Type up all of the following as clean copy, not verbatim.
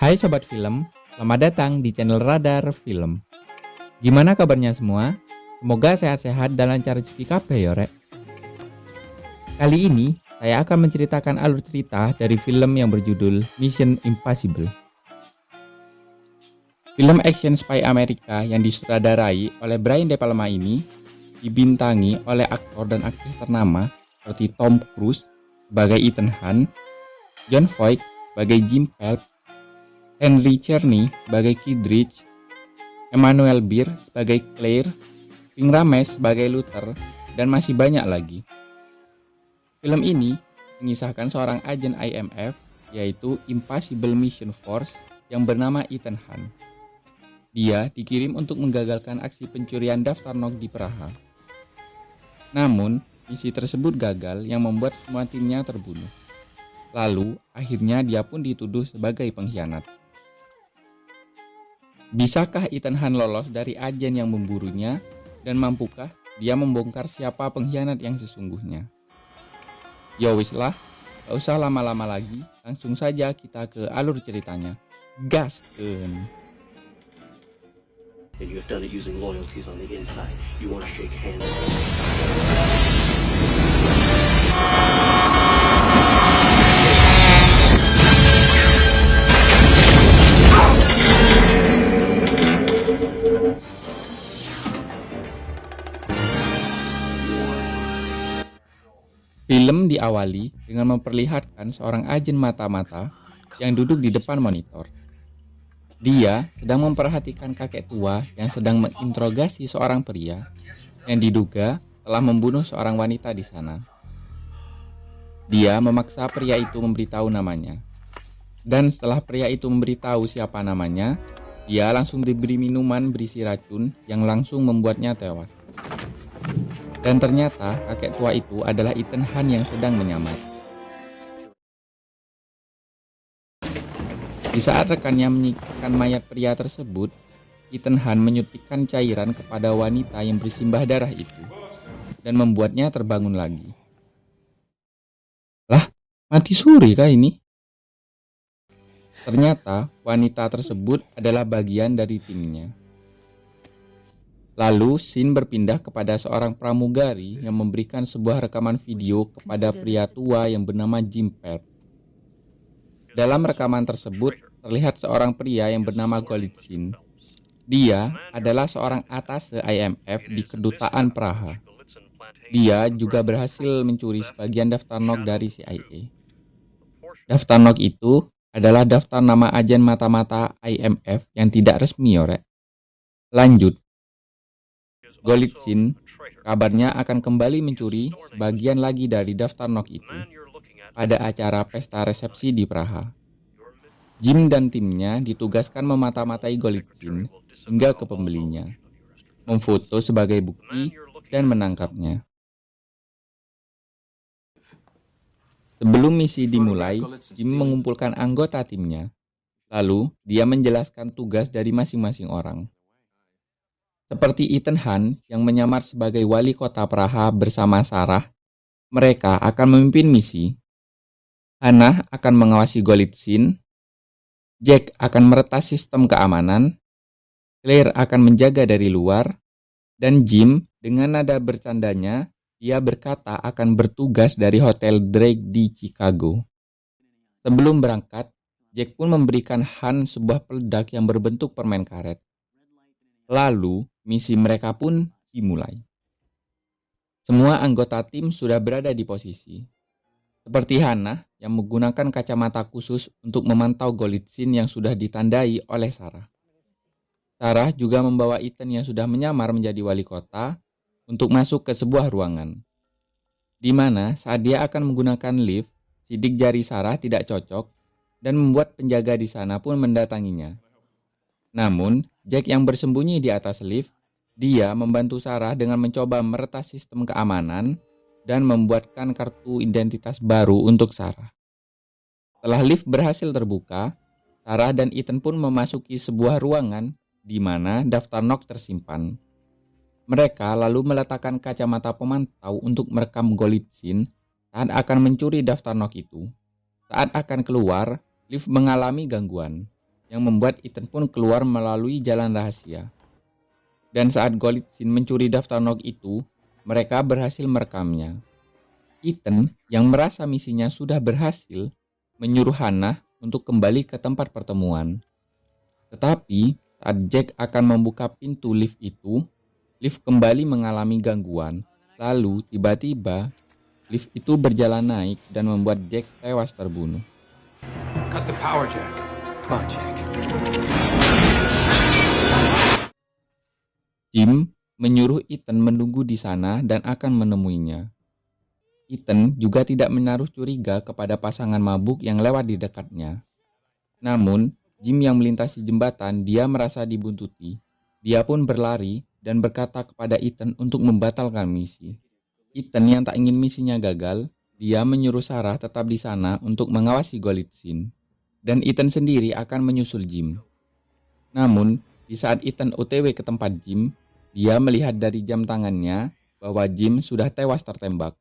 Hai Sobat Film, selamat datang di channel Radar Film. Gimana kabarnya semua? Semoga sehat-sehat dan lancar rezeki kabeh ya rek. Kali ini, saya akan menceritakan alur cerita dari film yang berjudul Mission Impossible. Film action spy Amerika yang disutradarai oleh Brian De Palma ini dibintangi oleh aktor dan aktris ternama seperti Tom Cruise sebagai Ethan Hunt, Jon Voight sebagai Jim Phelps, Henry Czerny sebagai Kittredge, Emmanuel Beer sebagai Claire, Ving Rhames sebagai Luther, dan masih banyak lagi. Film ini mengisahkan seorang agen IMF, yaitu Impossible Mission Force, yang bernama Ethan Hunt. Dia dikirim untuk menggagalkan aksi pencurian daftar NOK di Praha. Namun, misi tersebut gagal yang membuat semua timnya terbunuh. Lalu, akhirnya dia pun dituduh sebagai pengkhianat. Bisakah Ethan Hunt lolos dari agen yang memburunya, dan mampukah dia membongkar siapa pengkhianat yang sesungguhnya? Ya wis lah, gak usah lama-lama lagi, langsung saja kita ke alur ceritanya. Gaskeun! And you have done it using loyalties on the inside. You want to shake hands. Film diawali dengan memperlihatkan seorang agen mata-mata yang duduk di depan monitor. Dia sedang memperhatikan kakek tua yang sedang menginterogasi seorang pria yang diduga telah membunuh seorang wanita di sana. Dia memaksa pria itu memberitahu namanya. Dan setelah pria itu memberitahu siapa namanya, dia langsung diberi minuman berisi racun yang langsung membuatnya tewas. Dan ternyata kakek tua itu adalah Ethan Hunt yang sedang menyamar. Di saat rekannya menyikirkan mayat pria tersebut, Ethan Hunt menyuntikkan cairan kepada wanita yang bersimbah darah itu dan membuatnya terbangun lagi. Lah, mati suri kah ini? Ternyata wanita tersebut adalah bagian dari timnya. Lalu scene berpindah kepada seorang pramugari yang memberikan sebuah rekaman video kepada pria tua yang bernama Jim Phelps. Dalam rekaman tersebut terlihat seorang pria yang bernama Golitsyn. Dia adalah seorang atase IMF di kedutaan Praha. Dia juga berhasil mencuri sebagian daftar NOK dari CIA. Daftar NOK itu adalah daftar nama agen mata-mata IMF yang tidak resmi, orek. Lanjut. Golitsyn kabarnya akan kembali mencuri sebagian lagi dari daftar NOK itu pada acara pesta resepsi di Praha. Jim dan timnya ditugaskan memata-matai Golitsyn hingga ke pembelinya, memfoto sebagai bukti, dan menangkapnya. Sebelum misi dimulai, Jim mengumpulkan anggota timnya. Lalu, dia menjelaskan tugas dari masing-masing orang. Seperti Ethan Hunt yang menyamar sebagai wali kota Praha bersama Sarah, mereka akan memimpin misi. Hannah akan mengawasi Golitsyn, Jack akan meretas sistem keamanan, Claire akan menjaga dari luar, dan Jim dengan nada bercandanya, dia berkata akan bertugas dari Hotel Drake di Chicago. Sebelum berangkat, Jack pun memberikan Hunt sebuah peledak yang berbentuk permen karet. Lalu, misi mereka pun dimulai. Semua anggota tim sudah berada di posisi. Seperti Hannah yang menggunakan kacamata khusus untuk memantau Golitsyn yang sudah ditandai oleh Sarah. Sarah juga membawa Ethan yang sudah menyamar menjadi wali kota untuk masuk ke sebuah ruangan. Di mana saat dia akan menggunakan lift, sidik jari Sarah tidak cocok dan membuat penjaga di sana pun mendatanginya. Namun, Jack yang bersembunyi di atas lift, dia membantu Sarah dengan mencoba meretas sistem keamanan dan membuatkan kartu identitas baru untuk Sarah. Setelah lift berhasil terbuka, Sarah dan Ethan pun memasuki sebuah ruangan di mana daftar NOK tersimpan. Mereka lalu meletakkan kacamata pemantau untuk merekam Golitsyn saat akan mencuri daftar NOK itu. Saat akan keluar, lift mengalami gangguan. yang membuat Ethan pun keluar melalui jalan rahasia. Dan saat Golitsyn mencuri daftar Nog itu, mereka berhasil merekamnya. Ethan yang merasa misinya sudah berhasil, menyuruh Hannah untuk kembali ke tempat pertemuan. Tetapi saat Jack akan membuka pintu lift itu, lift kembali mengalami gangguan. Lalu tiba-tiba lift itu berjalan naik dan membuat Jack tewas terbunuh. Cut the power, Jack. Come on, Jack. Jim menyuruh Ethan menunggu di sana dan akan menemuinya. Ethan juga tidak menaruh curiga kepada pasangan mabuk yang lewat di dekatnya. Namun, Jim yang melintasi jembatan, dia merasa dibuntuti. Dia pun berlari dan berkata kepada Ethan untuk membatalkan misi. Ethan yang tak ingin misinya gagal, dia menyuruh Sarah tetap di sana untuk mengawasi Golitsyn. Dan Ethan sendiri akan menyusul Jim. Namun, di saat Ethan OTW ke tempat Jim, dia melihat dari jam tangannya bahwa Jim sudah tewas tertembak.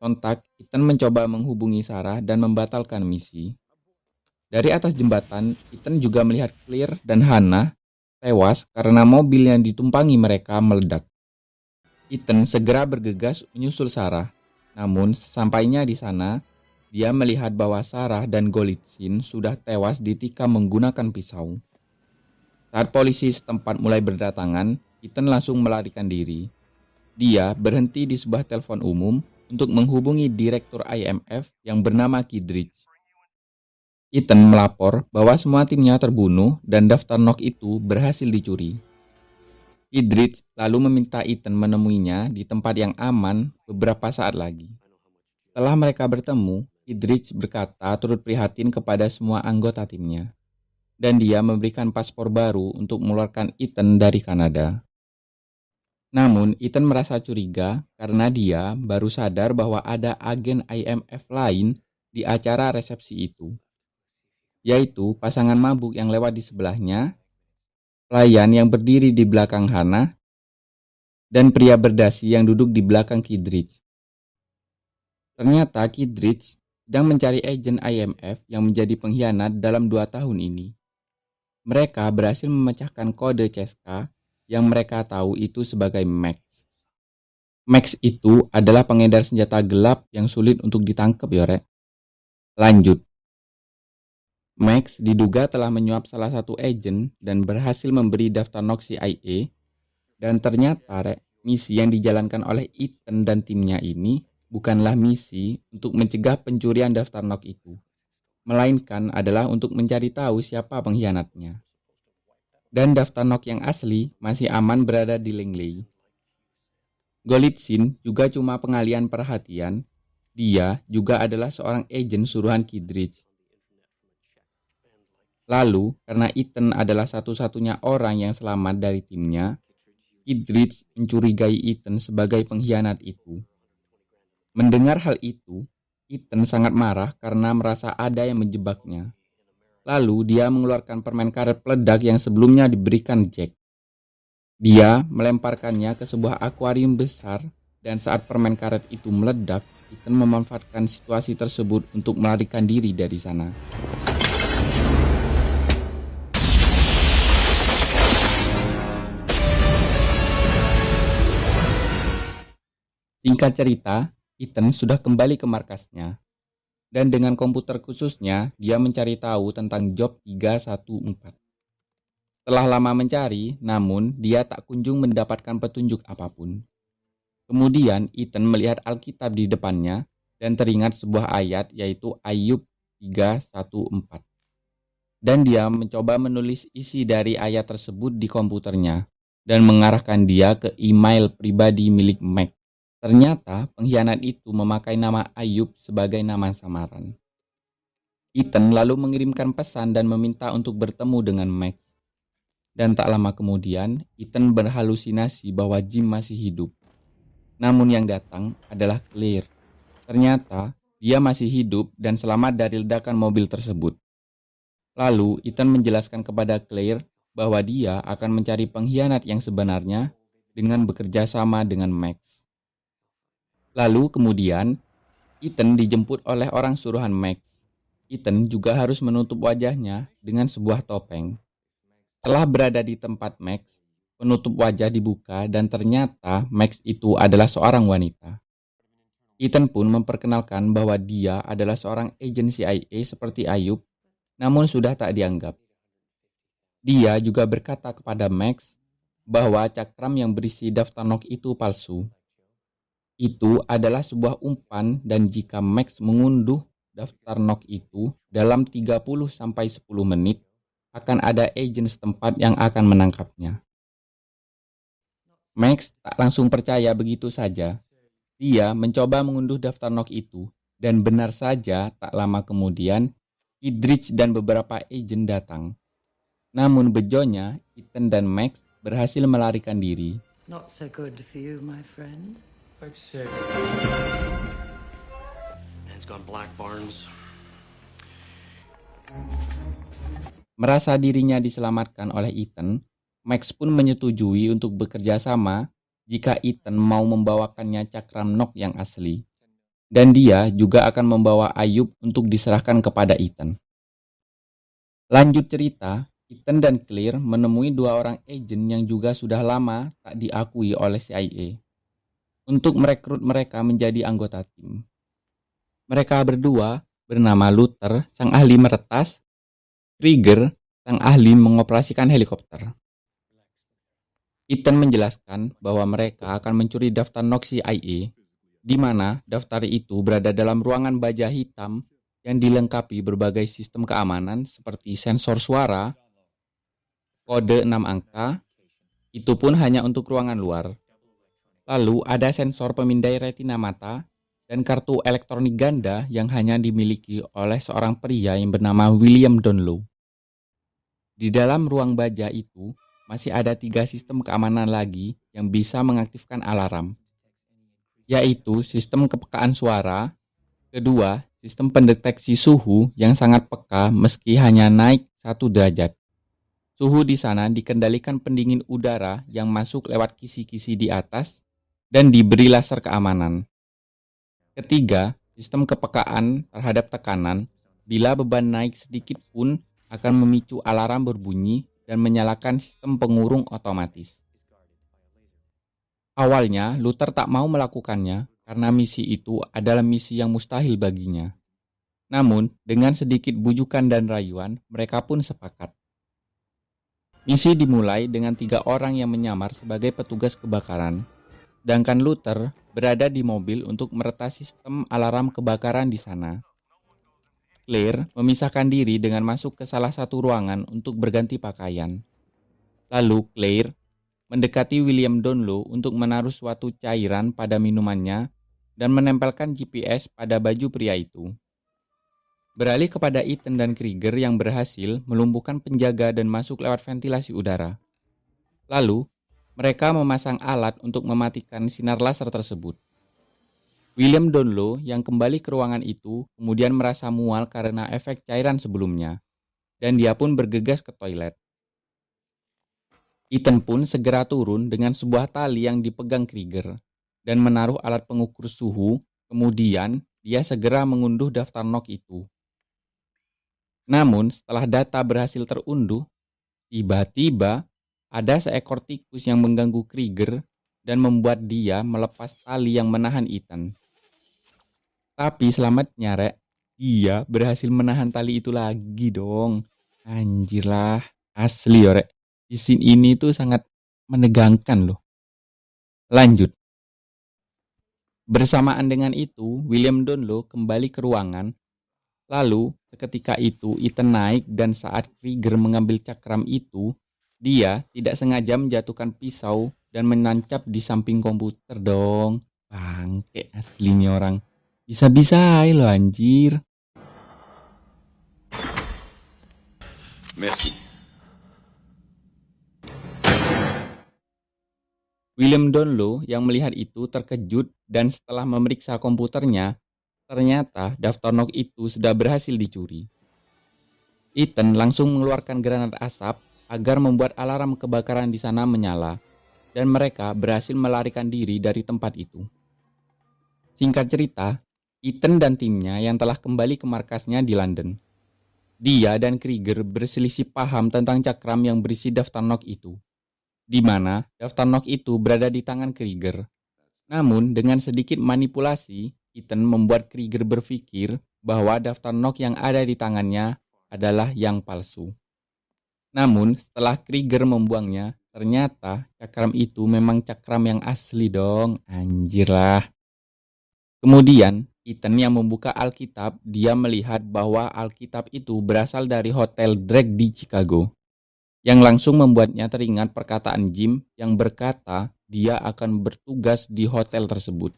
Sontak, Ethan mencoba menghubungi Sarah dan membatalkan misi. Dari atas jembatan, Ethan juga melihat Claire dan Hannah tewas karena mobil yang ditumpangi mereka meledak. Ethan segera bergegas menyusul Sarah. Namun, sesampainya di sana, dia melihat bahwa Sarah dan Golitsyn sudah tewas ditikam menggunakan pisau. Saat polisi setempat mulai berdatangan, Ethan langsung melarikan diri. Dia berhenti di sebuah telepon umum untuk menghubungi direktur IMF yang bernama Kidridge. Ethan melapor bahwa semua timnya terbunuh dan daftar Nog itu berhasil dicuri. Kidridge lalu meminta Ethan menemuinya di tempat yang aman beberapa saat lagi. Setelah mereka bertemu, Kidridge berkata turut prihatin kepada semua anggota timnya. Dan dia memberikan paspor baru untuk mengeluarkan Ethan dari Kanada. Namun, Ethan merasa curiga karena dia baru sadar bahwa ada agen IMF lain di acara resepsi itu, yaitu pasangan mabuk yang lewat di sebelahnya, pelayan yang berdiri di belakang Hannah, dan pria berdasi yang duduk di belakang Kidridge. Ternyata Kidridge sedang mencari agen IMF yang menjadi pengkhianat dalam 2 tahun ini. Mereka berhasil memecahkan kode CESCA yang mereka tahu itu sebagai Max. Max itu adalah pengedar senjata gelap yang sulit untuk ditangkap, Yore. Lanjut. Max diduga telah menyuap salah satu agen dan berhasil memberi daftar Nog CIA. Dan ternyata, misi yang dijalankan oleh Ethan dan timnya ini bukanlah misi untuk mencegah pencurian daftar Nog itu, melainkan adalah untuk mencari tahu siapa pengkhianatnya. Dan daftar Nog yang asli masih aman berada di Langley. Golitsyn juga cuma pengalian perhatian, dia juga adalah seorang agen suruhan Kidridge. Lalu, karena Ethan adalah satu-satunya orang yang selamat dari timnya, Kidridge mencurigai Ethan sebagai pengkhianat itu. Mendengar hal itu, Ethan sangat marah karena merasa ada yang menjebaknya. Lalu dia mengeluarkan permen karet peledak yang sebelumnya diberikan Jack. Dia melemparkannya ke sebuah akuarium besar dan saat permen karet itu meledak, Ethan memanfaatkan situasi tersebut untuk melarikan diri dari sana. Singkat cerita, Ethan sudah kembali ke markasnya. Dan dengan komputer khususnya, dia mencari tahu tentang job 314. Setelah lama mencari, namun dia tak kunjung mendapatkan petunjuk apapun. Kemudian Ethan melihat Alkitab di depannya dan teringat sebuah ayat yaitu Ayub 3:1-4. Dan dia mencoba menulis isi dari ayat tersebut di komputernya dan mengarahkan dia ke email pribadi milik Max. Ternyata pengkhianat itu memakai nama Ayub sebagai nama samaran. Ethan lalu mengirimkan pesan dan meminta untuk bertemu dengan Max. Dan tak lama kemudian, Ethan berhalusinasi bahwa Jim masih hidup. Namun yang datang adalah Claire. Ternyata dia masih hidup dan selamat dari ledakan mobil tersebut. Lalu Ethan menjelaskan kepada Claire bahwa dia akan mencari pengkhianat yang sebenarnya dengan bekerja sama dengan Max. Lalu kemudian, Ethan dijemput oleh orang suruhan Max. Ethan juga harus menutup wajahnya dengan sebuah topeng. Setelah berada di tempat Max, penutup wajah dibuka dan ternyata Max itu adalah seorang wanita. Ethan pun memperkenalkan bahwa dia adalah seorang agen CIA seperti Ayub, namun sudah tak dianggap. Dia juga berkata kepada Max bahwa cakram yang berisi daftar Nok itu palsu. Itu adalah sebuah umpan dan jika Max mengunduh daftar Nok itu dalam 30-10 menit, akan ada agen setempat yang akan menangkapnya. Max tak langsung percaya begitu saja. Dia mencoba mengunduh daftar Nok itu, dan benar saja tak lama kemudian, Kidrich dan beberapa agen datang. Namun bejonya, Ethan dan Max berhasil melarikan diri. Not so good for you, my friend. Quite sick. Man's gone black, Barnes. Merasa dirinya diselamatkan oleh Ethan, Max pun menyetujui untuk bekerja sama jika Ethan mau membawakannya cakram Nok yang asli. Dan dia juga akan membawa Ayub untuk diserahkan kepada Ethan. Lanjut cerita, Ethan dan Claire menemui dua orang agen yang juga sudah lama tak diakui oleh CIA untuk merekrut mereka menjadi anggota tim. Mereka berdua bernama Luther, sang ahli meretas, Krieger, sang ahli mengoperasikan helikopter. Ethan menjelaskan bahwa mereka akan mencuri daftar Nok CIA, di mana daftar itu berada dalam ruangan baja hitam yang dilengkapi berbagai sistem keamanan seperti sensor suara, kode 6 angka, itu pun hanya untuk ruangan luar. Lalu ada sensor pemindai retina mata dan kartu elektronik ganda yang hanya dimiliki oleh seorang pria yang bernama William Donlow. Di dalam ruang baja itu masih ada 3 sistem keamanan lagi yang bisa mengaktifkan alarm, yaitu sistem kepekaan suara, kedua, sistem pendeteksi suhu yang sangat peka meski hanya naik 1 derajat. Suhu di sana dikendalikan pendingin udara yang masuk lewat kisi-kisi di atas dan diberi laser keamanan. Ketiga, sistem kepekaan terhadap tekanan. Bila beban naik sedikit pun akan memicu alarm berbunyi dan menyalakan sistem pengurung otomatis. Awalnya, Luther tak mau melakukannya karena misi itu adalah misi yang mustahil baginya. Namun, dengan sedikit bujukan dan rayuan, mereka pun sepakat. Misi dimulai dengan 3 orang yang menyamar sebagai petugas kebakaran, sedangkan Luther berada di mobil untuk meretas sistem alarm kebakaran di sana. Claire memisahkan diri dengan masuk ke salah satu ruangan untuk berganti pakaian. Lalu Claire mendekati William Donlow untuk menaruh suatu cairan pada minumannya dan menempelkan GPS pada baju pria itu. Beralih kepada Ethan dan Krieger yang berhasil melumpuhkan penjaga dan masuk lewat ventilasi udara. Lalu, mereka memasang alat untuk mematikan sinar laser tersebut. William Donlow yang kembali ke ruangan itu kemudian merasa mual karena efek cairan sebelumnya, dan dia pun bergegas ke toilet. Ethan pun segera turun dengan sebuah tali yang dipegang Krieger dan menaruh alat pengukur suhu, kemudian dia segera mengunduh daftar Nok itu. Namun setelah data berhasil terunduh, tiba-tiba ada seekor tikus yang mengganggu Krieger dan membuat dia melepas tali yang menahan Ethan. Tapi selamatnya, Rek, dia berhasil menahan tali itu lagi dong. Anjir lah, asli ya, Rek. Di scene ini tuh sangat menegangkan loh. Lanjut. Bersamaan dengan itu, William Donlow kembali ke ruangan. Lalu, seketika itu Ethan naik dan saat Krieger mengambil cakram itu, dia tidak sengaja menjatuhkan pisau dan menancap di samping komputer dong. Bangke aslinya orang. Bisa-bisa lo anjir. Merci. William Donlow yang melihat itu terkejut dan setelah memeriksa komputernya, ternyata daftar Nok itu sudah berhasil dicuri. Ethan langsung mengeluarkan granat asap agar membuat alarm kebakaran di sana menyala, dan mereka berhasil melarikan diri dari tempat itu. Singkat cerita, Ethan dan timnya yang telah kembali ke markasnya di London. Dia dan Krieger berselisih paham tentang cakram yang berisi daftar nok itu, di mana daftar nok itu berada di tangan Krieger. Namun dengan sedikit manipulasi, Ethan membuat Krieger berpikir bahwa daftar nok yang ada di tangannya adalah yang palsu. Namun setelah Krieger membuangnya, ternyata cakram itu memang cakram yang asli dong. Anjir lah. Kemudian, Ethan yang membuka Alkitab, dia melihat bahwa Alkitab itu berasal dari Hotel Drake di Chicago, yang langsung membuatnya teringat perkataan Jim yang berkata dia akan bertugas di hotel tersebut.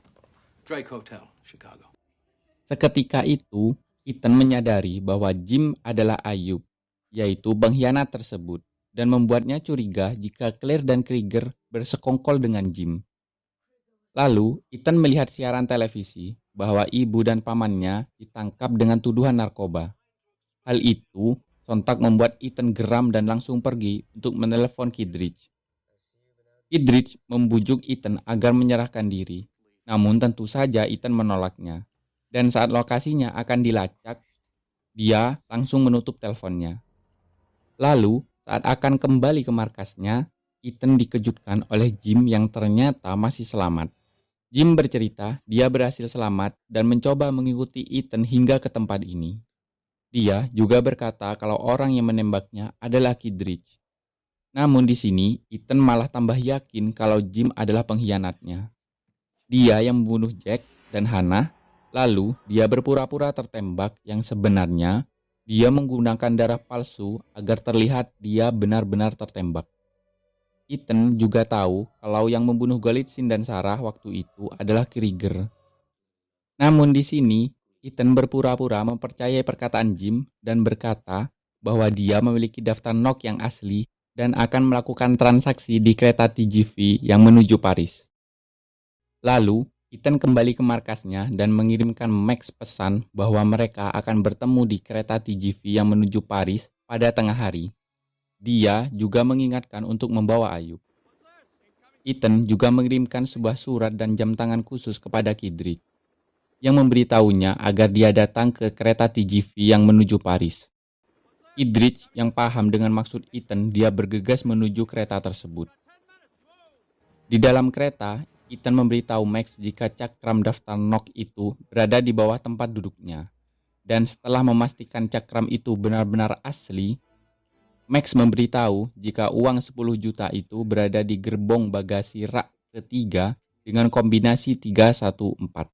Drake Hotel, Chicago. Seketika itu, Ethan menyadari bahwa Jim adalah Ayub, yaitu pengkhianat tersebut, dan membuatnya curiga jika Claire dan Krieger bersekongkol dengan Jim. Lalu, Ethan melihat siaran televisi bahwa ibu dan pamannya ditangkap dengan tuduhan narkoba. Hal itu sontak membuat Ethan geram dan langsung pergi untuk menelepon Kittredge. Kittredge membujuk Ethan agar menyerahkan diri, namun tentu saja Ethan menolaknya. Dan saat lokasinya akan dilacak, dia langsung menutup teleponnya. Lalu, saat akan kembali ke markasnya, Ethan dikejutkan oleh Jim yang ternyata masih selamat. Jim bercerita dia berhasil selamat dan mencoba mengikuti Ethan hingga ke tempat ini. Dia juga berkata kalau orang yang menembaknya adalah Kittredge. Namun di sini, Ethan malah tambah yakin kalau Jim adalah pengkhianatnya. Dia yang membunuh Jack dan Hannah, lalu dia berpura-pura tertembak yang sebenarnya dia menggunakan darah palsu agar terlihat dia benar-benar tertembak. Ethan juga tahu kalau yang membunuh Golitsyn dan Sarah waktu itu adalah Krieger. Namun di sini, Ethan berpura-pura mempercayai perkataan Jim dan berkata bahwa dia memiliki daftar nok yang asli dan akan melakukan transaksi di kereta TGV yang menuju Paris. Lalu, Ethan kembali ke markasnya dan mengirimkan Max pesan bahwa mereka akan bertemu di kereta TGV yang menuju Paris pada tengah hari. Dia juga mengingatkan untuk membawa Ayub. Ethan juga mengirimkan sebuah surat dan jam tangan khusus kepada Kittredge, yang memberitahunya agar dia datang ke kereta TGV yang menuju Paris. Kittredge yang paham dengan maksud Ethan, dia bergegas menuju kereta tersebut. Di dalam kereta, Ethan memberitahu Max jika cakram daftar nok itu berada di bawah tempat duduknya. Dan setelah memastikan cakram itu benar-benar asli, Max memberitahu jika uang 10 juta itu berada di gerbong bagasi rak ketiga dengan kombinasi 314.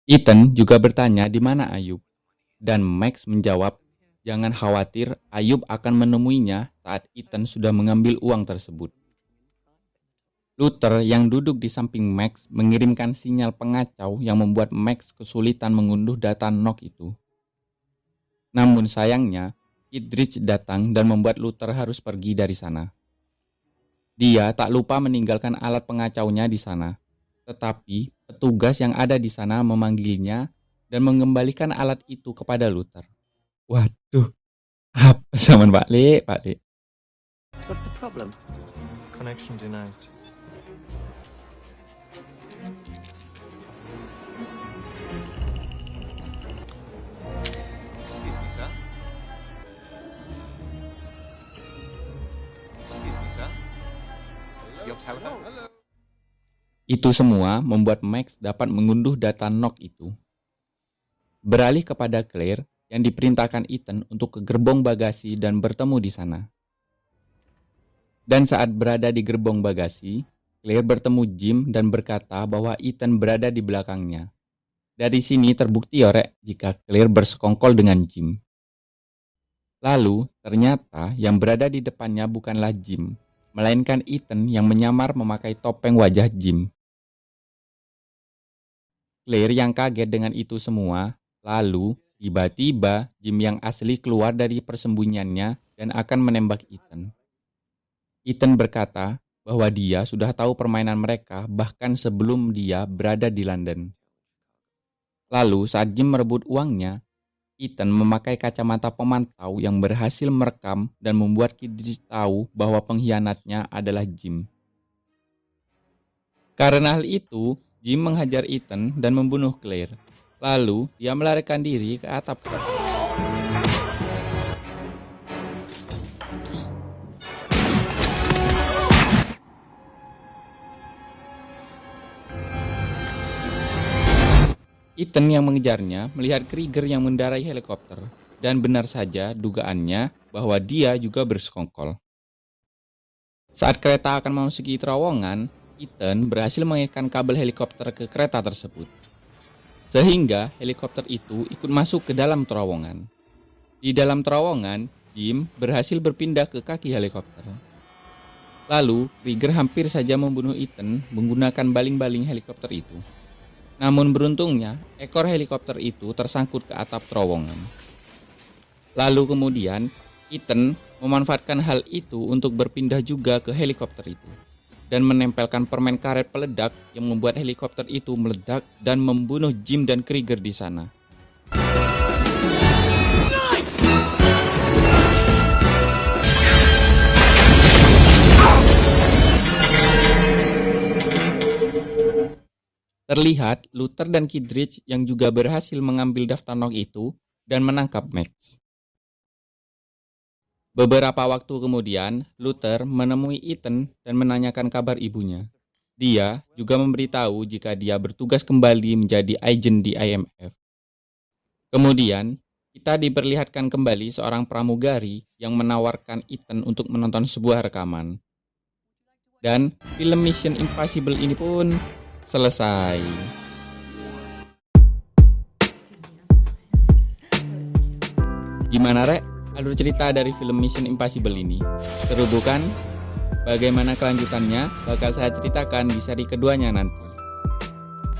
Ethan juga bertanya di mana Ayub, dan Max menjawab, jangan khawatir, Ayub akan menemuinya saat Ethan sudah mengambil uang tersebut. Luther yang duduk di samping Max mengirimkan sinyal pengacau yang membuat Max kesulitan mengunduh data nok itu. Namun sayangnya, Kittredge datang dan membuat Luther harus pergi dari sana. Dia tak lupa meninggalkan alat pengacaunya di sana, tetapi petugas yang ada di sana memanggilnya dan mengembalikan alat itu kepada Luther. Waduh, apa zaman Pak Le? What's the problem? Connection denied. Excuse me, sir. Excuse me, sir. Your telephone? Itu semua membuat Max dapat mengunduh data nok itu. Beralih kepada Claire yang diperintahkan Ethan untuk ke gerbong bagasi dan bertemu di sana. Dan saat berada di gerbong bagasi, Claire bertemu Jim dan berkata bahwa Ethan berada di belakangnya. Dari sini terbukti orek jika Claire bersekongkol dengan Jim. Lalu, ternyata yang berada di depannya bukanlah Jim, melainkan Ethan yang menyamar memakai topeng wajah Jim. Claire yang kaget dengan itu semua, lalu tiba-tiba Jim yang asli keluar dari persembunyiannya dan akan menembak Ethan. Ethan berkata bahwa dia sudah tahu permainan mereka bahkan sebelum dia berada di London. Lalu saat Jim merebut uangnya, Ethan memakai kacamata pemantau yang berhasil merekam dan membuat Kittredge tahu bahwa pengkhianatnya adalah Jim. Karena hal itu, Jim menghajar Ethan dan membunuh Claire. Lalu, dia melarikan diri ke atap kereta. Ethan yang mengejarnya melihat Krieger yang mendarai helikopter, dan benar saja dugaannya bahwa dia juga bersekongkol. Saat kereta akan memasuki terowongan, Ethan berhasil mengaitkan kabel helikopter ke kereta tersebut, sehingga helikopter itu ikut masuk ke dalam terowongan. Di dalam terowongan, Jim berhasil berpindah ke kaki helikopter. Lalu, Krieger hampir saja membunuh Ethan menggunakan baling-baling helikopter itu. Namun beruntungnya, ekor helikopter itu tersangkut ke atap terowongan. Lalu kemudian, Ethan memanfaatkan hal itu untuk berpindah juga ke helikopter itu, dan menempelkan permen karet peledak yang membuat helikopter itu meledak dan membunuh Jim dan Krieger di sana. Terlihat Luther dan Kittredge yang juga berhasil mengambil daftar nok itu dan menangkap Max. Beberapa waktu kemudian, Luther menemui Ethan dan menanyakan kabar ibunya. Dia juga memberitahu jika dia bertugas kembali menjadi agen di IMF. Kemudian, kita diperlihatkan kembali seorang pramugari yang menawarkan Ethan untuk menonton sebuah rekaman. Dan film Mission Impossible ini pun selesai. Gimana, Rek? Alur cerita dari film Mission Impossible ini? Seru bukan? Bagaimana kelanjutannya bakal saya ceritakan di seri keduanya nanti.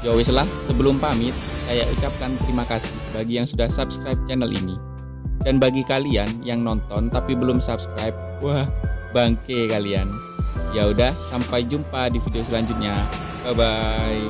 Ya wis lah, sebelum pamit, saya ucapkan terima kasih bagi yang sudah subscribe channel ini. Dan bagi kalian yang nonton tapi belum subscribe, wah, bangke kalian. Ya udah, sampai jumpa di video selanjutnya. Bye bye.